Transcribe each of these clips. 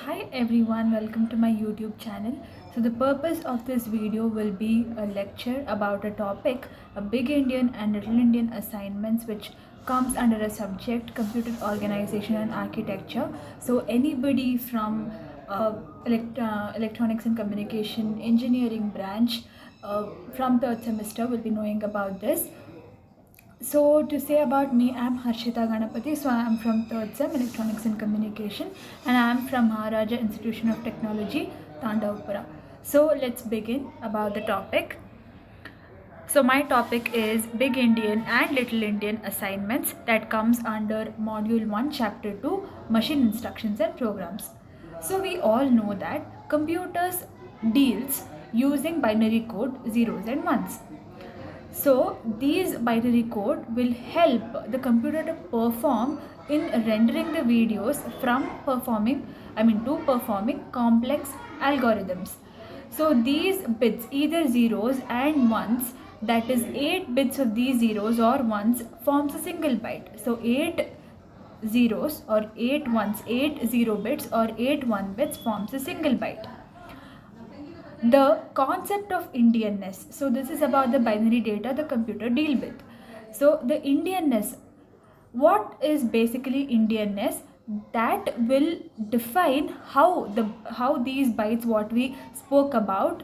Hi everyone, welcome to my YouTube channel. So the purpose of this video will be a lecture about a topic, a Big Indian and Little Indian assignments, which comes under a subject computer organization and architecture. So anybody from electronics and communication engineering branch from third semester will be knowing about this. So to say about me, I'm Harshita Ganapati. So I am from third sem Electronics and Communication, and I am from Maharaja Institution of Technology, Tandavpura. So let's begin about the topic. So my topic is Big Indian and Little Indian assignments that comes under Module 1, Chapter 2, Machine Instructions and Programs. So we all know that computers deals using binary code zeros and ones. So these binary code will help the computer to perform in rendering the videos to performing complex algorithms. So these bits, either zeros and ones, that is 8 bits of these zeros or ones forms a single byte. So 8 zeros or 8 ones, 8 0 bits or 8 1 bits forms a single byte. The concept of Indianness. So this is about the binary data the computer deal with. So the Indianness, what is basically Indianness? That will define how these bytes what we spoke about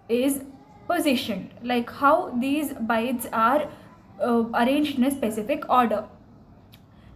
is positioned, like how these bytes are arranged in a specific order,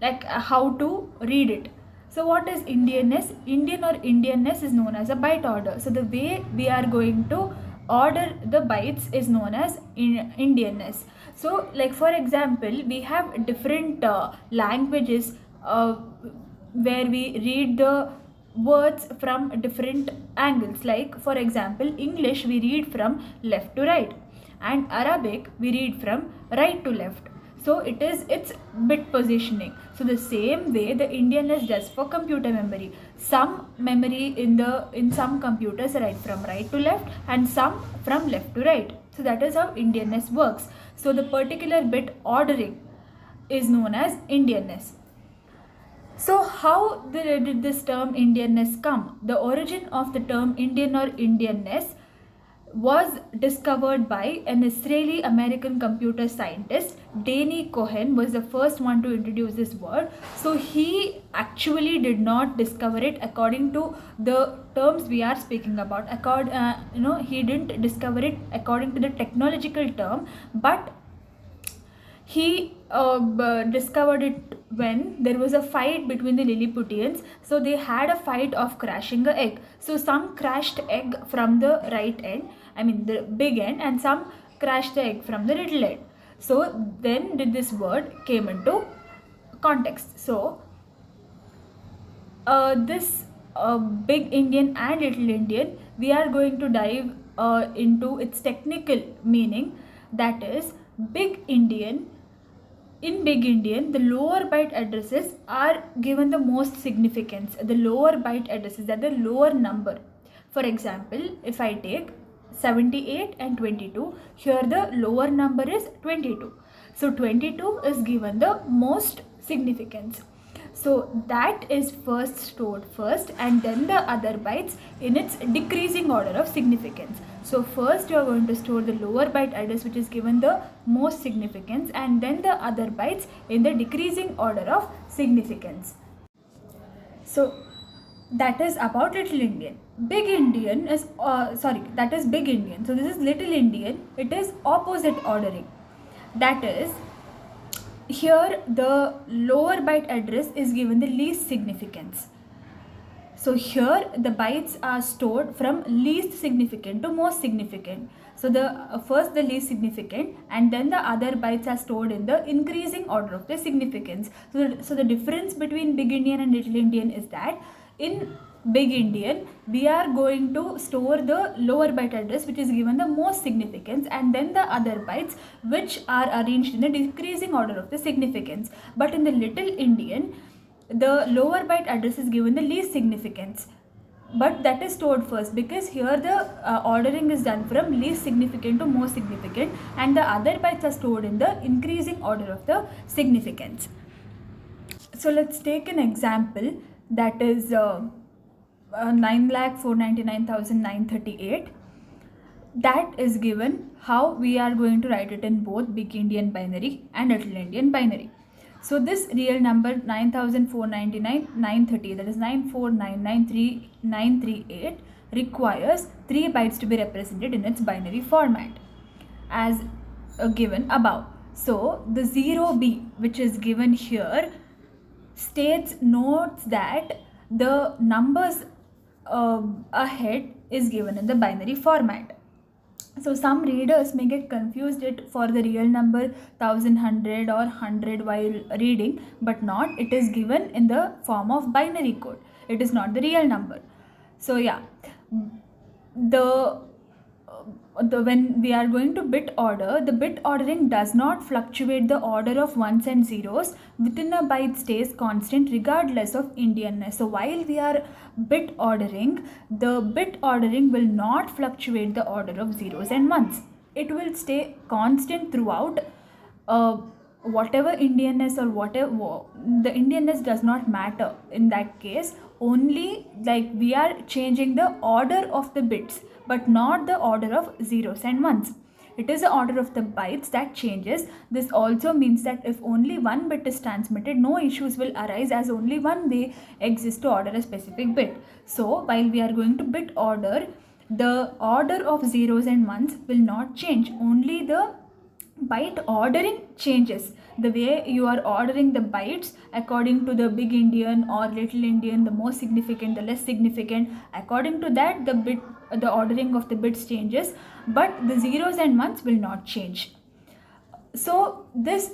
like how to read it. So what is Indianness? Indian or Indianness is known as a byte order. So the way we are going to order the bytes is known as Indianness. So like for example, we have different languages where we read the words from different angles. Like for example, English we read from left to right, and Arabic we read from right to left. So it's bit positioning. So the same way the Indianness does for computer memory. Some memory in some computers write from right to left and some from left to right. So that is how Indianness works. So the particular bit ordering is known as Indianness. So how did this term Indianness come? The origin of the term Indian or Indianness was discovered by an Israeli-American computer scientist. Danny Cohen was the first one to introduce this word. So he actually did not discover it according to the terms we are speaking about. He didn't discover it according to the technological term, but he discovered it when there was a fight between the Lilliputians. So they had a fight of crashing an egg. So some crashed egg from the right end, the big end, and some crashed the egg from the little end. So then did this word came into context. So this Big Indian and Little Indian, we are going to dive into its technical meaning. That is, Big Indian. In Big Indian, the lower byte addresses are given the most significance. The lower byte addresses, that the lower number. For example, if I take 78 and 22, here the lower number is 22. So 22 is given the most significance. So that is first stored first, and then the other bytes in its decreasing order of significance. So first you are going to store the lower byte address which is given the most significance, and then the other bytes in the decreasing order of significance. So that is about Little Indian. Big Indian is that is Big Indian. So this is Little Indian. It is opposite ordering. That is, here the lower byte address is given the least significance. So here the bytes are stored from least significant to most significant. So first the least significant, and then the other bytes are stored in the increasing order of the significance. So the difference between Big Indian and Little Indian is that in Big Indian we are going to store the lower byte address which is given the most significance, and then the other bytes which are arranged in the decreasing order of the significance. But in the Little Indian, the lower byte address is given the least significance, but that is stored first, because here the ordering is done from least significant to most significant, and the other bytes are stored in the increasing order of the significance. So let's take an example, that is 9,499,938. That is given how we are going to write it in both big Indian binary and little Indian binary. So this real number 9,499,938, that is 94993,938, requires 3 bytes to be represented in its binary format as given above. So the 0B, which is given here, notes that the numbers ahead is given in the binary format. So some readers may get confused it for the real number 1100 or 100 while reading, but not. It is given in the form of binary code. It is not the real number. So yeah, when we are going to bit order, the bit ordering does not fluctuate the order of ones and zeros within a byte stays constant regardless of Indianness. So while we are bit ordering, the bit ordering will not fluctuate the order of zeros and ones. It will stay constant throughout. Whatever Indianness or whatever, the Indianness does not matter in that case. Only like we are changing the order of the bits, but not the order of zeros and ones. It is the order of the bytes that changes. This also means that if only one bit is transmitted, no issues will arise as only one way exists to order a specific bit. So while we are going to bit order, the order of zeros and ones will not change. Only the byte ordering changes. The way you are ordering the bytes according to the big Indian or little Indian, the most significant, the less significant, according to that the ordering of the bits changes, but the zeros and ones will not change. So this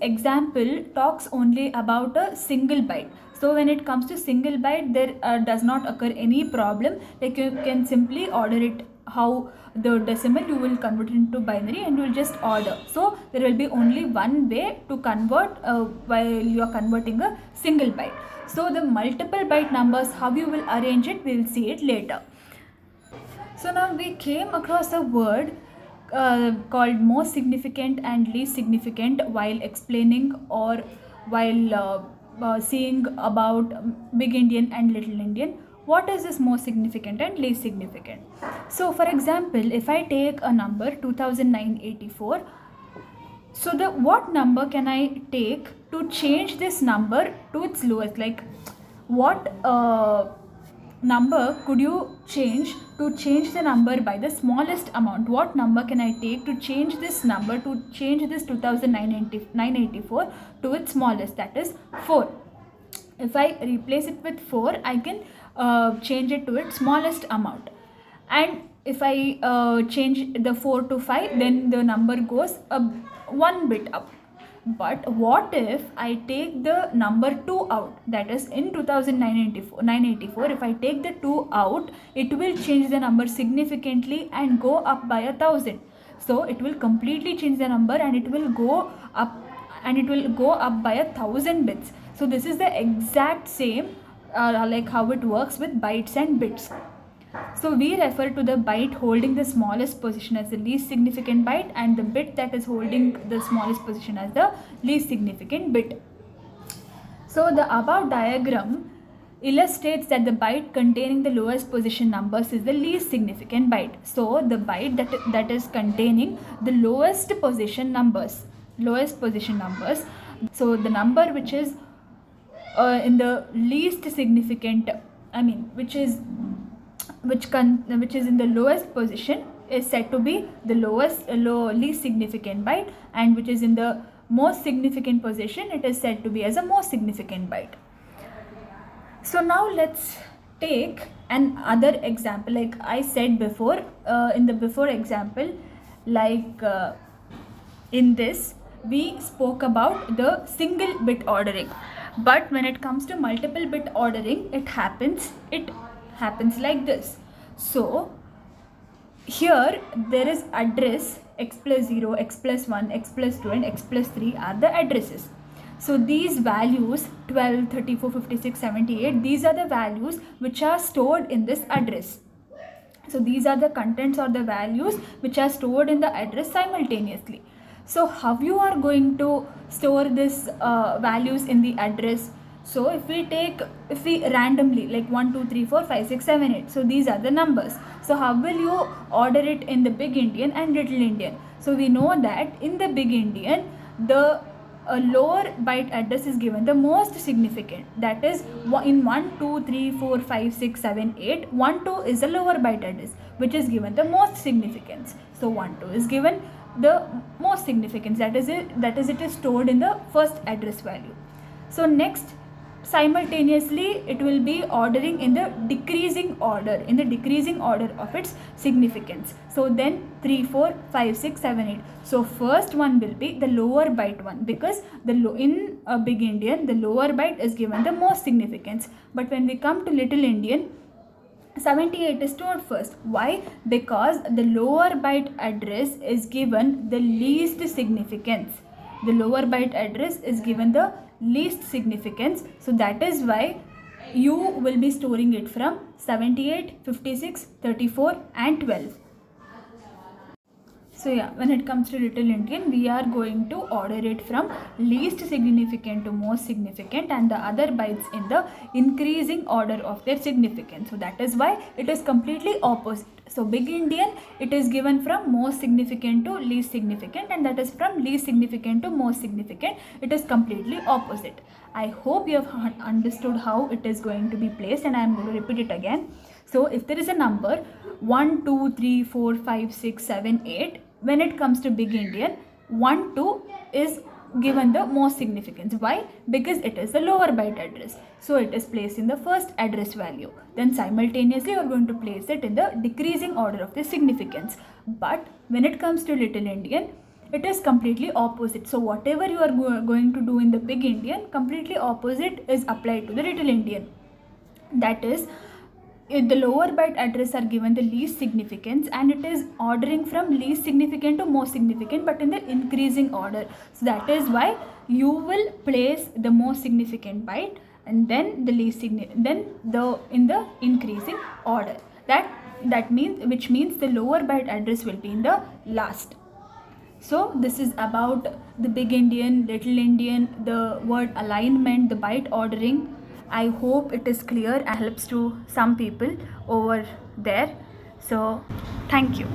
example talks only about a single byte. So when it comes to single byte, there does not occur any problem. Like you can simply order it how the decimal, you will convert it into binary and you will just order. So there will be only one way to convert while you are converting a single byte. So the multiple byte numbers, how you will arrange it, we will see it later. So now we came across a word called most significant and least significant while explaining or while seeing about big Indian and little Indian. What is this most significant and least significant? So for example, if I take a number 2984, so what number can I take to change this number to its lowest? Like what number could you change to change the number by the smallest amount? What number can I take to change this number, to change this 2984 to its smallest, that is 4. If I replace it with 4, I can change it to its smallest amount. And if I change the 4 to 5, then the number goes one bit up. But what if I take the number 2 out, that is in 984, if I take the 2 out, it will change the number significantly and go up by 1000. So it will completely change the number and it will go up by 1000 bits. So this is the exact same like how it works with bytes and bits. So we refer to the byte holding the smallest position as the least significant byte and the bit that is holding the smallest position as the least significant bit. So the above diagram illustrates that the byte containing the lowest position numbers is the least significant byte. So the byte that is containing the lowest position numbers. So the number which is in the least significant, which is in the lowest position is said to be the least significant byte, and which is in the most significant position, it is said to be as a most significant byte. So now let's take another example. Like I said before, in the before example, like in this we spoke about the single bit ordering, but when it comes to multiple bit ordering, it happens like this. So here there is address x plus 0, x plus 1, x plus 2 and x plus 3 are the addresses. So these values 12, 34, 56, 78, these are the values which are stored in this address. So these are the contents or the values which are stored in the address simultaneously. So how you are going to store this values in the address? So if we randomly, like 1 2 3 4 5 6 7 8, so these are the numbers. So how will you order it in the big Indian and little Indian? So we know that in the big Indian, the lower byte address is given the most significant, that is in 1 2 3 4 5 6 7 8, 1 2 is the lower byte address which is given the most significance. So 1 2 is given the most significance, that is it is stored in the first address value. So next, simultaneously it will be ordering in the decreasing order, of its significance. So then 3 4 5 6 7 8, so first one will be the lower byte one, because in a big Indian, the lower byte is given the most significance. But when we come to little Indian, 78 is stored first. Why? Because the lower byte address is given the least significance. The lower byte address is given the least significance. So that is why you will be storing it from 78, 56, 34 and 12. So yeah, when it comes to little Indian, we are going to order it from least significant to most significant, and the other bytes in the increasing order of their significance. So that is why it is completely opposite. So big Indian, it is given from most significant to least significant, and that is from least significant to most significant. It is completely opposite. I hope you have understood how it is going to be placed, and I am going to repeat it again. So if there is a number 1 2 3 4 5 6 7 8, when it comes to big Indian, 1 2 is given the most significance. Why? Because it is the lower byte address, so it is placed in the first address value. Then simultaneously you are going to place it in the decreasing order of the significance. But when it comes to little Indian, it is completely opposite. So whatever you are going to do in the big Indian, completely opposite is applied to the little Indian. That is, if the lower byte address are given the least significance, and it is ordering from least significant to most significant, but in the increasing order. So that is why you will place the most significant byte and then the least significant, then in the increasing order. That means, which means the lower byte address will be in the last. So this is about the big Indian, little Indian, the word alignment, the byte ordering. I hope it is clear and helps to some people over there. So thank you.